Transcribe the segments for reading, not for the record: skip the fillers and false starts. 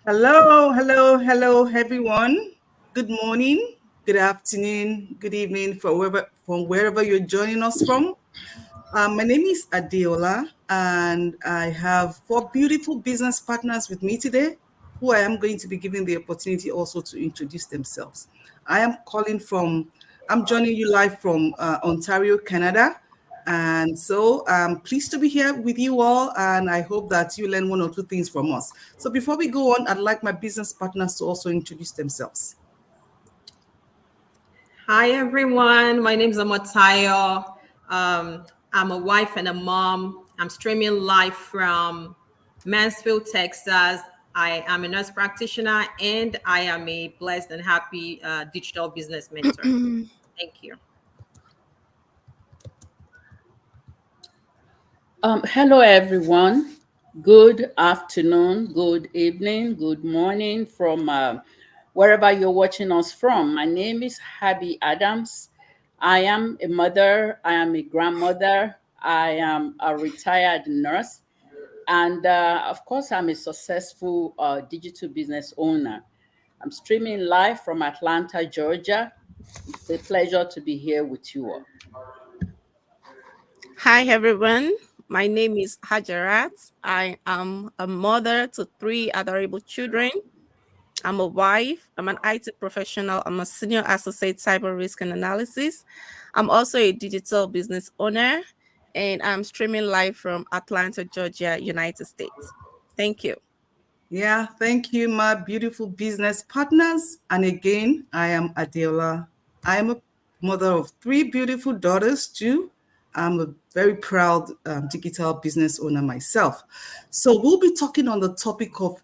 Hello, hello, hello, everyone. Good morning, good afternoon, good evening, from wherever you're joining us from. My name is Adeola, and I have four beautiful business partners with me today, who I am going to be giving the opportunity also to introduce themselves. I'm joining you live from Ontario, Canada. And so I'm pleased to be here with you all, and I hope that you learn one or two things from us. So before we go on, I'd like my business partners to also introduce themselves. Hi everyone, my name is Amotayo. I'm a wife and a mom. I'm streaming live from Mansfield, Texas. I am a nurse practitioner and I am a blessed and happy digital business mentor. Thank you. Hello, everyone. Good afternoon, good evening, good morning from wherever you're watching us from. My name is Habi Adams. I am a mother, I am a grandmother, I am a retired nurse, and of course, I'm a successful digital business owner. I'm streaming live from Atlanta, Georgia. It's a pleasure to be here with you all. Hi everyone, my name is Hajarat. I am a mother to three adorable children. I'm a wife, I'm an IT professional, I'm a senior associate cyber risk and analysis. I'm also a digital business owner, and I'm streaming live from Atlanta, Georgia, United States. Thank you. Yeah, thank you, my beautiful business partners. And again, I am Adeola. I am a mother of three beautiful daughters, too. I'm a very proud digital business owner myself. So we'll be talking on the topic of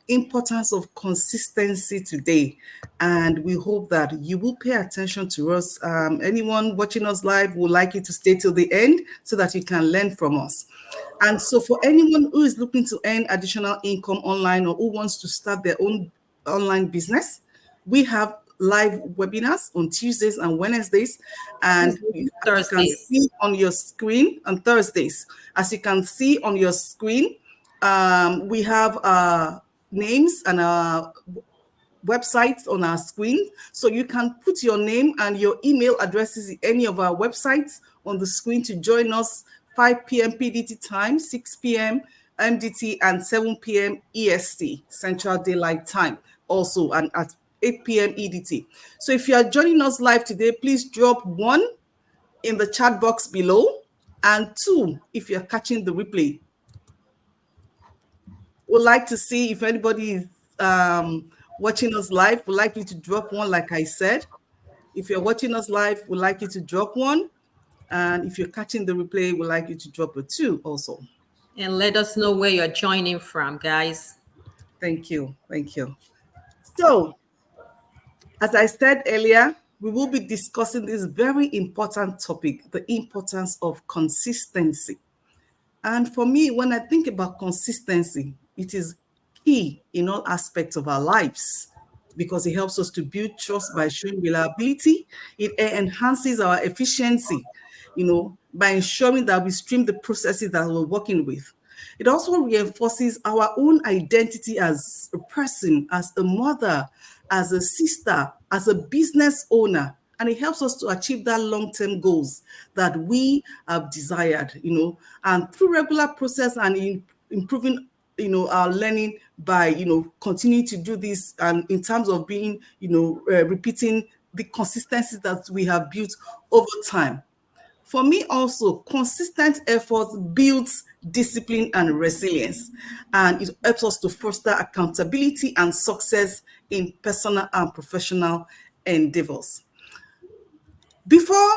importance of consistency today. And we hope that you will pay attention to us. Anyone watching us live would like you to stay till the end so that you can learn from us. And so for anyone who is looking to earn additional income online or who wants to start their own online business, we have live webinars on Tuesdays and Wednesdays. And as you can see on your screen on Thursdays, as you can see on your screen, we have names and websites on our screen. So you can put your name and your email addresses in any of our websites on the screen to join us 5 p.m. PDT time, 6 p.m. MDT, and 7 p.m. EST, Central Daylight Time, also, and at 8 p.m. EDT. So if you are joining us live today, please drop 1 in the chat box below, and 2 if you're catching the replay. We'd like to see if anybody is watching us live. We'd like you to drop 1, like I said. If you're watching us live, we'd like you to drop 1. And if you're catching the replay, we'd like you to drop a 2 also. And let us know where you're joining from, guys. Thank you. Thank you. So, as I said earlier, we will be discussing this very important topic, the importance of consistency. And for me, when I think about consistency, it is key in all aspects of our lives because it helps us to build trust by showing reliability. It enhances our efficiency, by ensuring that we stream the processes that we're working with. It also reinforces our own identity as a person, as a mother, as a sister, as a business owner. And it helps us to achieve that long-term goals that we have desired, and through regular process and improving, our learning by, continuing to do this and in terms of being, repeating the consistency that we have built over time. For me also, consistent effort builds discipline and resilience, and it helps us to foster accountability and success in personal and professional endeavors. Before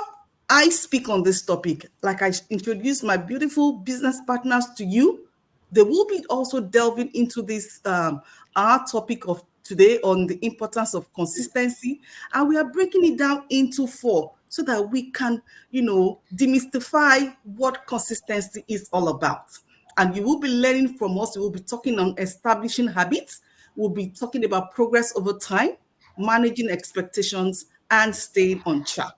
I speak on this topic, like I introduced my beautiful business partners to you, they will be also delving into this, our topic of today on the importance of consistency. And we are breaking it down into 4 so that we can, demystify what consistency is all about. And you will be learning from us. We will be talking on establishing habits. We'll be talking about progress over time, managing expectations, and staying on track.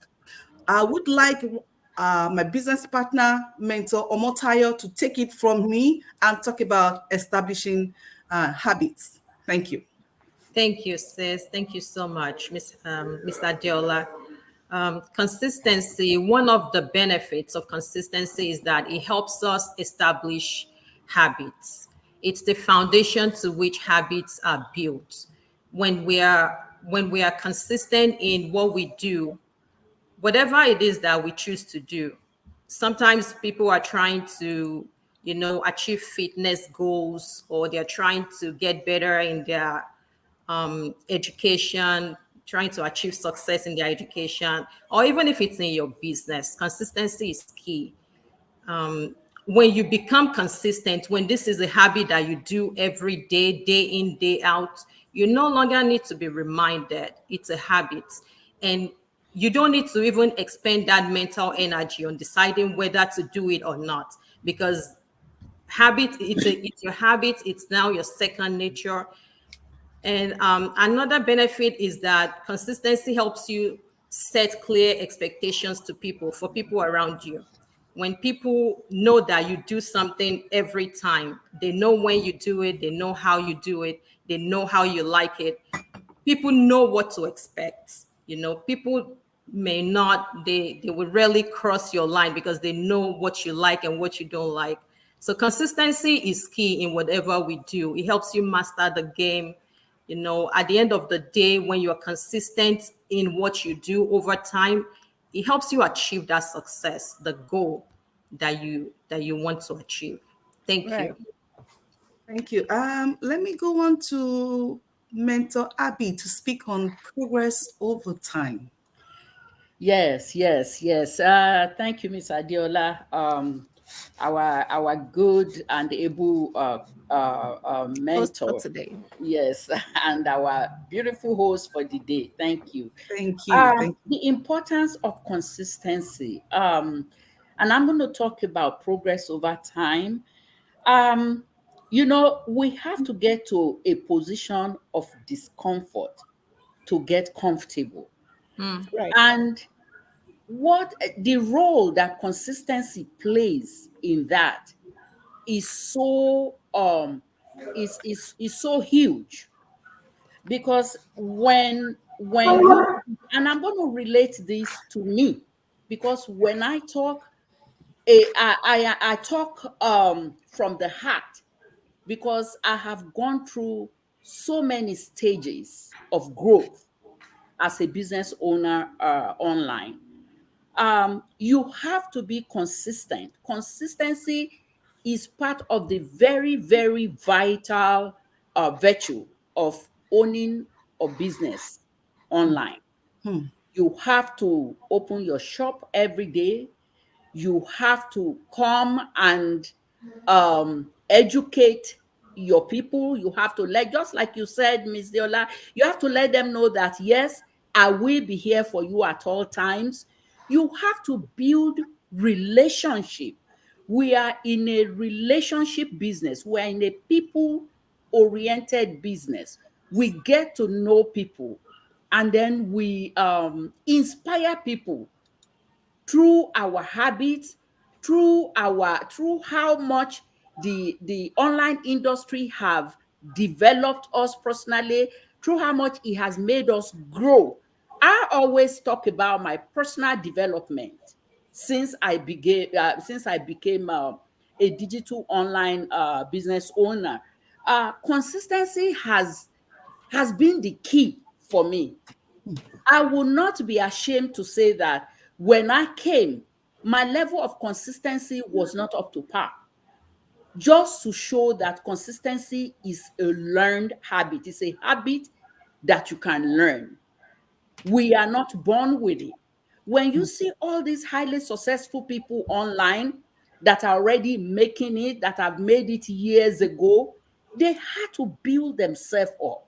I would like my business partner, mentor Omotayo, to take it from me and talk about establishing habits. Thank you. Thank you, sis. Thank you so much, Ms. Adiola. Consistency, one of the benefits of consistency is that it helps us establish habits. It's the foundation to which habits are built. When we are consistent in what we do, whatever it is that we choose to do. Sometimes people are trying to, achieve fitness goals, or they're trying to get better in their education, trying to achieve success in their education, or even if it's in your business. Consistency is key. When you become consistent, when this is a habit that you do every day, day in, day out, you no longer need to be reminded. It's a habit. And you don't need to even expend that mental energy on deciding whether to do it or not, because it's your habit. It's now your second nature. And another benefit is that consistency helps you set clear expectations to people, for people around you. When people know that you do something every time, they know when you do it, they know how you do it, they know how you like it. People know what to expect. People may not, they will rarely cross your line because they know what you like and what you don't like. So consistency is key in whatever we do. It helps you master the game. At the end of the day, when you're consistent in what you do over time, it helps you achieve that success, the goal that you want to achieve. Thank Right. you. Thank you. Let me go on to Mentor Abby to speak on progress over time. Yes, yes, yes. Thank you, Miss Adiola. Our good and able Host for mentor. today. Yes, and our beautiful host for the day. Thank you. Thank you. Thank you. The importance of consistency. And I'm going to talk about progress over time. Um, we have to get to a position of discomfort to get comfortable. Right. And what the role that consistency plays in that is so is so huge, because when you, and I'm going to relate this to me, because when I talk, I talk from the heart, because I have gone through so many stages of growth as a business owner online. You have to be consistent. Consistency is part of the very, very vital virtue of owning a business online. Hmm. You have to open your shop every day. You have to come and educate your people. You have to let, just like you said, Miss Deola, you have to let them know that, yes, I will be here for you at all times. You have to build relationship. We are in a relationship business. We are in a people oriented business. We get to know people, and then we inspire people through our habits, through how much the online industry have developed us personally, through how much it has made us grow. I always talk about my personal development since I became a digital online business owner. Consistency has been the key for me. I will not be ashamed to say that when I came, my level of consistency was not up to par. Just to show that consistency is a learned habit. It's a habit that you can learn. We are not born with it. When you see all these highly successful people online that are already making it, that have made it years ago, they had to build themselves up.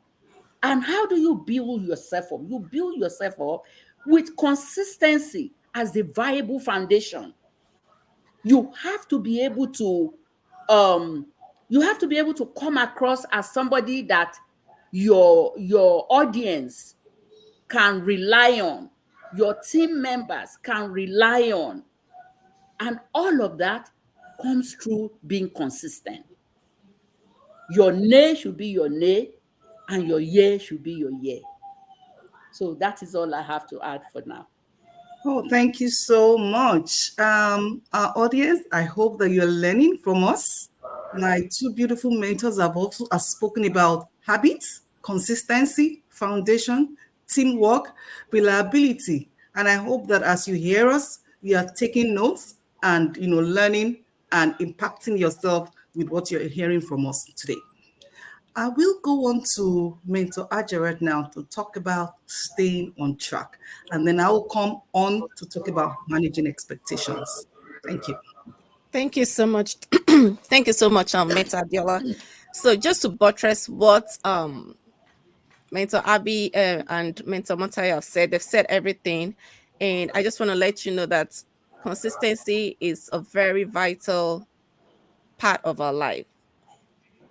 And how do you build yourself up? You build yourself up with consistency as the viable foundation. You have to be able to um you have to be able to come across as somebody that your audience can rely on, your team members can rely on. And all of that comes through being consistent. Your nay should be your nay. and your year should be your year. So that is all I have to add for now. Oh, thank you so much. Our audience, I hope that you're learning from us. My two beautiful mentors have also spoken about habits, consistency, foundation, teamwork, reliability. And I hope that as you hear us, you are taking notes and learning and impacting yourself with what you're hearing from us today. I will go on to Mentor Ajarat now to talk about staying on track. And then I will come on to talk about managing expectations. Thank you. Thank you so much. Thank you so much, Mentor Adiola. So just to buttress what Mentor Abby and Mentor Montayo have said, they've said everything. And I just want to let you know that consistency is a very vital part of our life,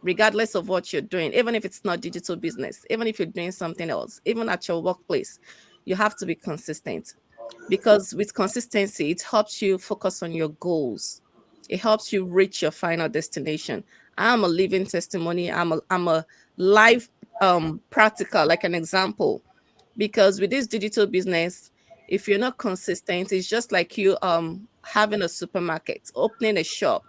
regardless of what you're doing, even if it's not digital business, even if you're doing something else, even at your workplace, you have to be consistent, because with consistency, it helps you focus on your goals. It helps you reach your final destination. I'm a living testimony. I'm a live practical, like an example, because with this digital business, if you're not consistent, it's just like you having a supermarket, opening a shop,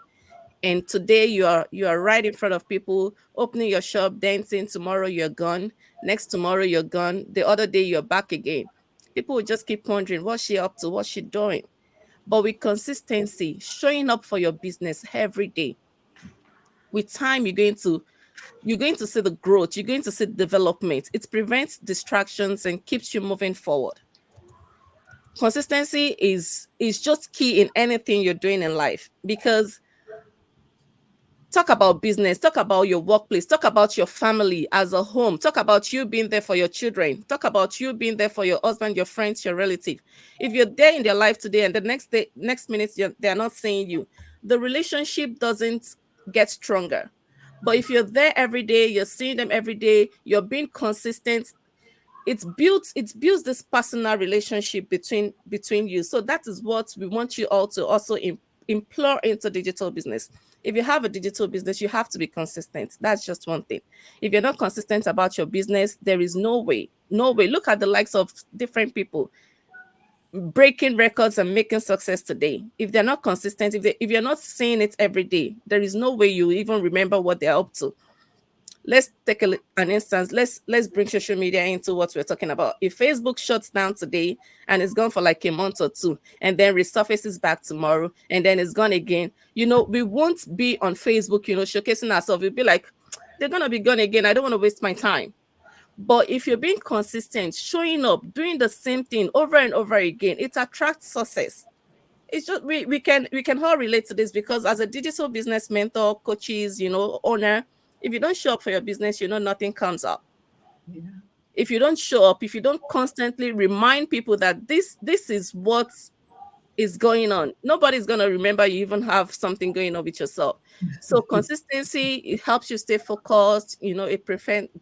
and today you are right in front of people, opening your shop, dancing. Tomorrow you're gone, next tomorrow you're gone, the other day you're back again. People will just keep wondering, what's she up to, what's she doing? But with consistency, showing up for your business every day, with time you're going to see the growth, you're going to see development. It prevents distractions and keeps you moving forward. Consistency is just key in anything you're doing in life, because talk about business, talk about your workplace, talk about your family as a home, talk about you being there for your children, talk about you being there for your husband, your friends, your relative. If you're there in their life today and the next minute they're not seeing you, the relationship doesn't get stronger. But if you're there every day, you're seeing them every day, you're being consistent, it builds this personal relationship between you. So that is what we want you all to also implore into digital business. If you have a digital business, you have to be consistent. That's just one thing. If you're not consistent about your business, there is no way. Look at the likes of different people breaking records and making success today. If they're not consistent, if you're not seeing it every day, there is no way you even remember what they're up to. Let's take an instance. Let's bring social media into what we're talking about. If Facebook shuts down today and it's gone for like a month or two, and then resurfaces back tomorrow, and then it's gone again, we won't be on Facebook, showcasing ourselves. We'll be like, they're gonna be gone again. I don't want to waste my time. But if you're being consistent, showing up, doing the same thing over and over again, it attracts success. It's just we can all relate to this, because as a digital business mentor, coaches, owner, if you don't show up for your business, nothing comes up. Yeah. If you don't show up, if you don't constantly remind people that this is what is going on, nobody's going to remember you even have something going on with yourself. So consistency, it helps you stay focused, it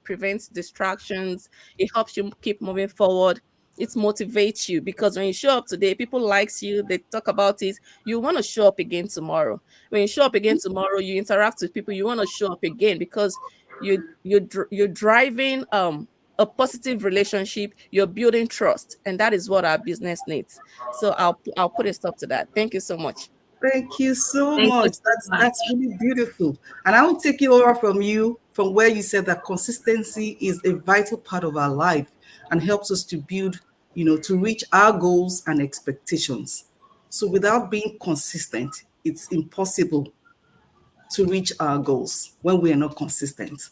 prevents distractions, it helps you keep moving forward. It motivates you, because when you show up today, people likes you, they talk about it, you want to show up again tomorrow. When you show up again tomorrow, you interact with people, you want to show up again, because you're driving a positive relationship, you're building trust, and that is what our business needs. So I'll put a stop to that. Thank you so much. Thank you so Thank you much. so much. That's really beautiful. And I will take it over from where you said that consistency is a vital part of our life and helps us to build, to reach our goals and expectations. So without being consistent, it's impossible to reach our goals when we are not consistent.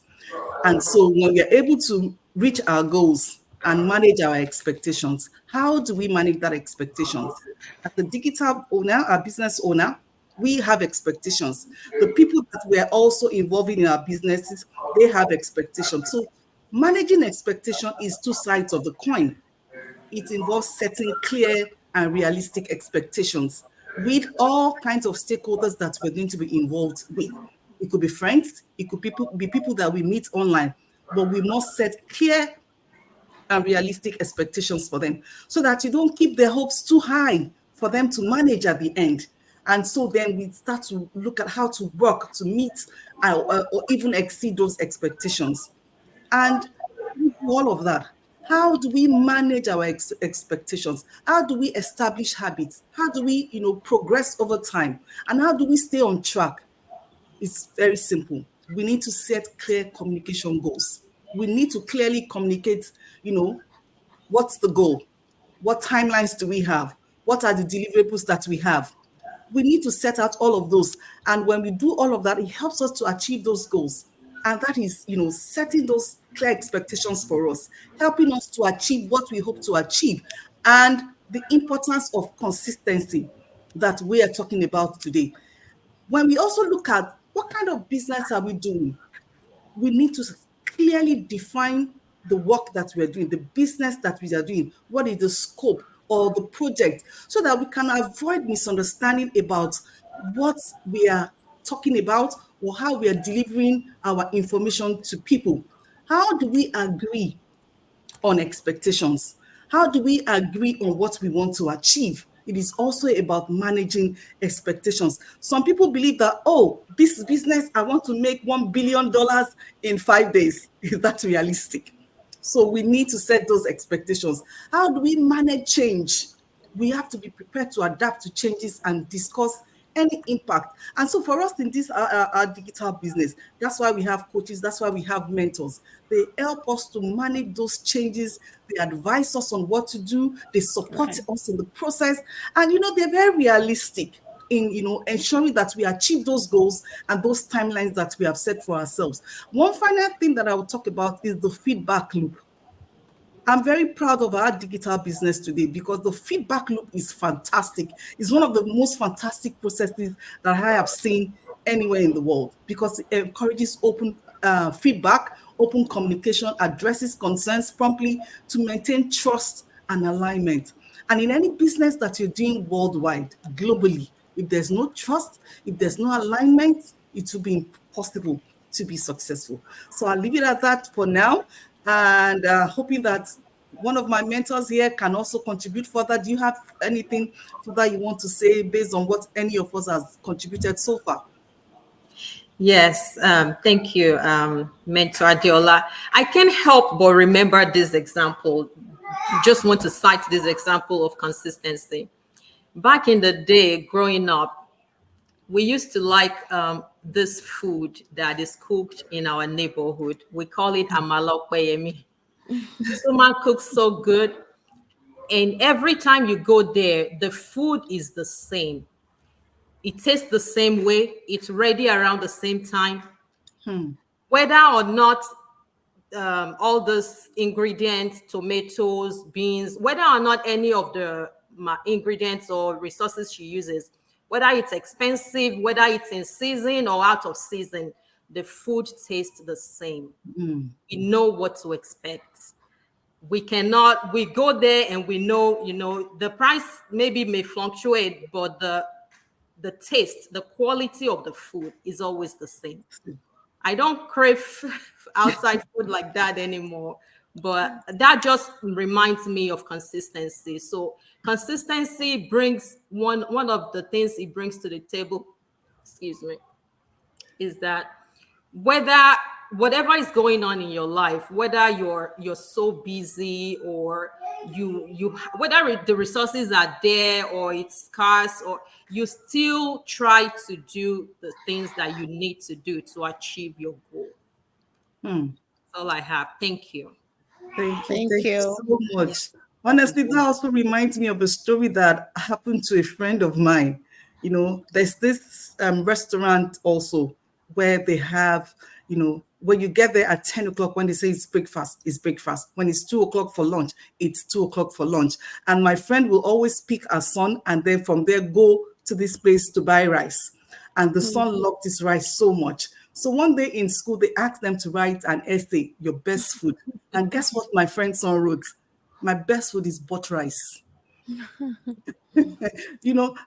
And so when we are able to reach our goals and manage our expectations, how do we manage that expectations? As a digital owner, a business owner, we have expectations. The people that we are also involving in our businesses, they have expectations. So managing expectation is two sides of the coin. It involves setting clear and realistic expectations with all kinds of stakeholders that we're going to be involved with. It could be friends, it could be people that we meet online, but we must set clear and realistic expectations for them so that you don't keep their hopes too high for them to manage at the end. And so then we start to look at how to work to meet or even exceed those expectations. And all of that, how do we manage our expectations? How do we establish habits? How do we, progress over time? And how do we stay on track? It's very simple. We need to set clear communication goals. We need to clearly communicate, what's the goal? What timelines do we have? What are the deliverables that we have? We need to set out all of those. And when we do all of that, it helps us to achieve those goals. And that is, setting those clear expectations for us, helping us to achieve what we hope to achieve, and the importance of consistency that we are talking about today. When we also look at what kind of business are we doing, we need to clearly define the work that we are doing, the business that we are doing, what is the scope or the project, so that we can avoid misunderstanding about what we are talking about or how we are delivering our information to people. How do we agree on expectations? How do we agree on what we want to achieve? It is also about managing expectations. Some people believe that, oh, this business, I want to make $1 billion in 5 days. Is that realistic? So we need to set those expectations. How do we manage change? We have to be prepared to adapt to changes and discuss any impact. And so for us in this our digital business, that's why we have coaches, that's why we have mentors. They help us to manage those changes. They advise us on what to do. They support us in the process. And, they're very realistic in, ensuring that we achieve those goals and those timelines that we have set for ourselves. One final thing that I will talk about is the feedback loop. I'm very proud of our digital business today because the feedback loop is fantastic. It's one of the most fantastic processes that I have seen anywhere in the world, because it encourages open feedback, open communication, addresses concerns promptly to maintain trust and alignment. And in any business that you're doing worldwide, globally, if there's no trust, if there's no alignment, it will be impossible to be successful. So I'll leave it at that for now, and hoping that one of my mentors here can also contribute further. Do you have anything further you want to say based on what any of us has contributed so far? Yes, thank you, Mentor Adiola. I can't help but remember this example. Just want to cite this example of consistency. Back in the day, growing up, we used to like this food that is cooked in our neighborhood. We call it amala 𝒂𝒑𝒊𝒄𝒌-𝒂𝒏. Someone cooks so good. And every time you go there, the food is the same. It tastes the same way. It's ready around the same time. Whether or not all those ingredients, tomatoes, beans, whether or not any of the ingredients or resources she uses, whether it's expensive, whether it's in season or out of season, the food tastes the same. We know what to expect. We go there and we know, the price maybe may fluctuate, but the taste, the quality of the food is always the same. I don't crave outside food like that anymore, but that just reminds me of consistency. So consistency brings one of the things it brings to the table, excuse me, is that whatever is going on in your life, whether you're so busy or you whether the resources are there or it's scarce, or you still try to do the things that you need to do to achieve your goal. That's all I have. Thank you. Thank you so much. Honestly, that also reminds me of a story that happened to a friend of mine. There's this restaurant also where they have, when you get there at 10 o'clock, when they say it's breakfast, it's breakfast. When it's 2 o'clock for lunch, it's 2 o'clock for lunch. And my friend will always pick her son and then from there go to this place to buy rice. And the son loved this rice so much. So one day in school, they asked them to write an essay, your best food. And guess what my friend's son wrote? My best food is butter rice.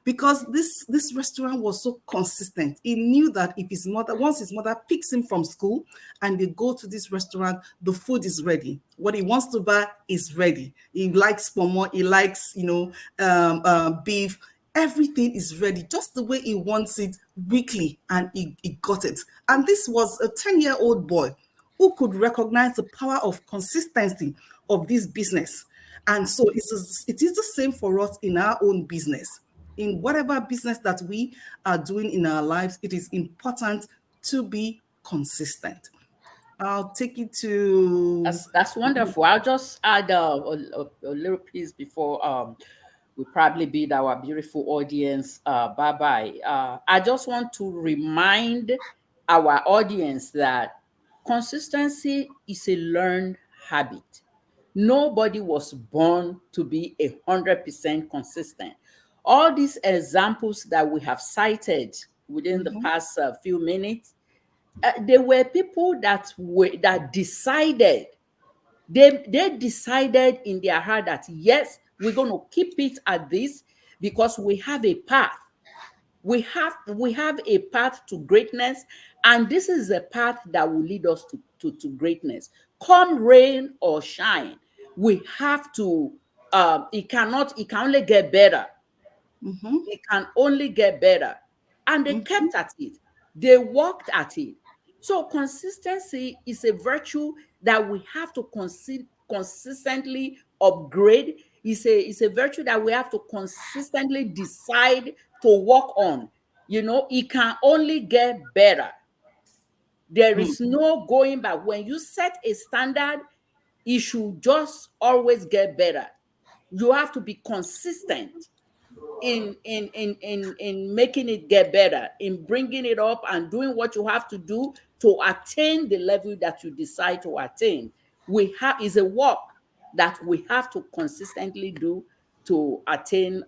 Because this restaurant was so consistent. He knew that if once his mother picks him from school and they go to this restaurant, the food is ready. What he wants to buy is ready. He likes pomo, he likes, beef. Everything is ready, just the way he wants it weekly, and he got it. And this was a 10-year-old boy people could recognize the power of consistency of this business. And so it is the same for us in our own business. In whatever business that we are doing in our lives, it is important to be consistent. I'll take it to... That's wonderful. I'll just add a little piece before we probably bid our beautiful audience bye-bye. I just want to remind our audience that consistency is a learned habit. Nobody was born to be 100% consistent. All these examples that we have cited within the past few minutes, they were people that decided. They decided in their heart that yes, we're going to keep it at this because we have a path. We have a path to greatness, and this is a path that will lead us to greatness. Come rain or shine, we have to. It can only get better. It can only get better. And they kept at it. They worked at it. So consistency is a virtue that we have to consistently upgrade. It's a virtue that we have to consistently decide to work on. It can only get better. There is no going back. When you set a standard, it should just always get better. You have to be consistent in making it get better, in bringing it up and doing what you have to do to attain the level that you decide to attain. Is a work that we have to consistently do to attain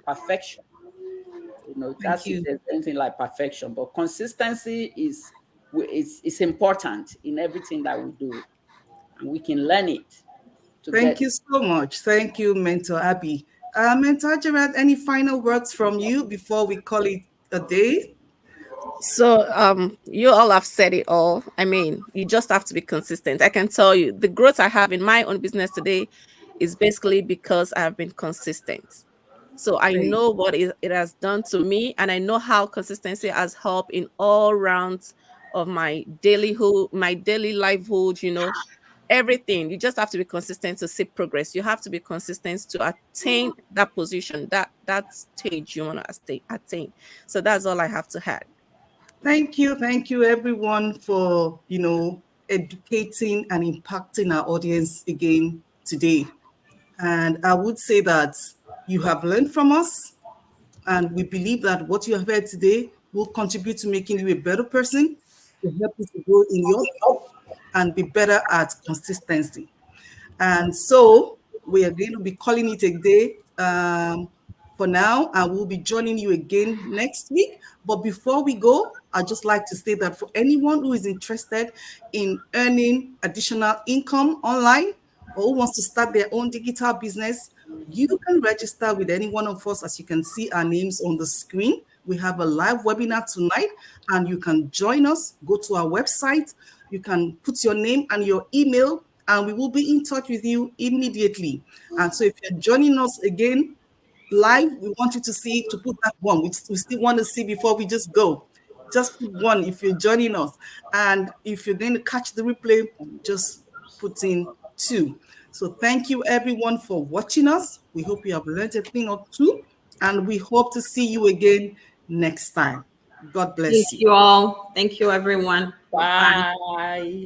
perfection. Thank you. There's anything like perfection, but consistency is important in everything that we do, and we can learn it. Thank you so much. Thank you, Mentor Abby. Mentor Gerard, any final words from you before we call it a day? So you all have said it all. I mean, you just have to be consistent. I can tell you the growth I have in my own business today is basically because I have been consistent. So I know what it has done to me, and I know how consistency has helped in all rounds of my daily livelihood, everything. You just have to be consistent to see progress. You have to be consistent to attain that position, that stage you want to attain. So that's all I have to add. Thank you everyone for educating and impacting our audience again today. And I would say that you have learned from us, and we believe that what you have heard today will contribute to making you a better person, to help you to grow in your job and be better at consistency. And so we are going to be calling it a day for now, and we'll be joining you again next week. But before we go, I'd just like to say that for anyone who is interested in earning additional income online or who wants to start their own digital business, you can register with any one of us. As you can see our names on the screen, we have a live webinar tonight, and you can join us. Go to our website. You can put your name and your email, and we will be in touch with you immediately. And so if you're joining us again live, we want you to put that one. We still want to see before we just go. Just put one if you're joining us. And if you're going to catch the replay, just put in 2. So thank you everyone for watching us. We hope you have learned a thing or two, and we hope to see you again next time. God bless you. Thank you all. Thank you everyone. Bye.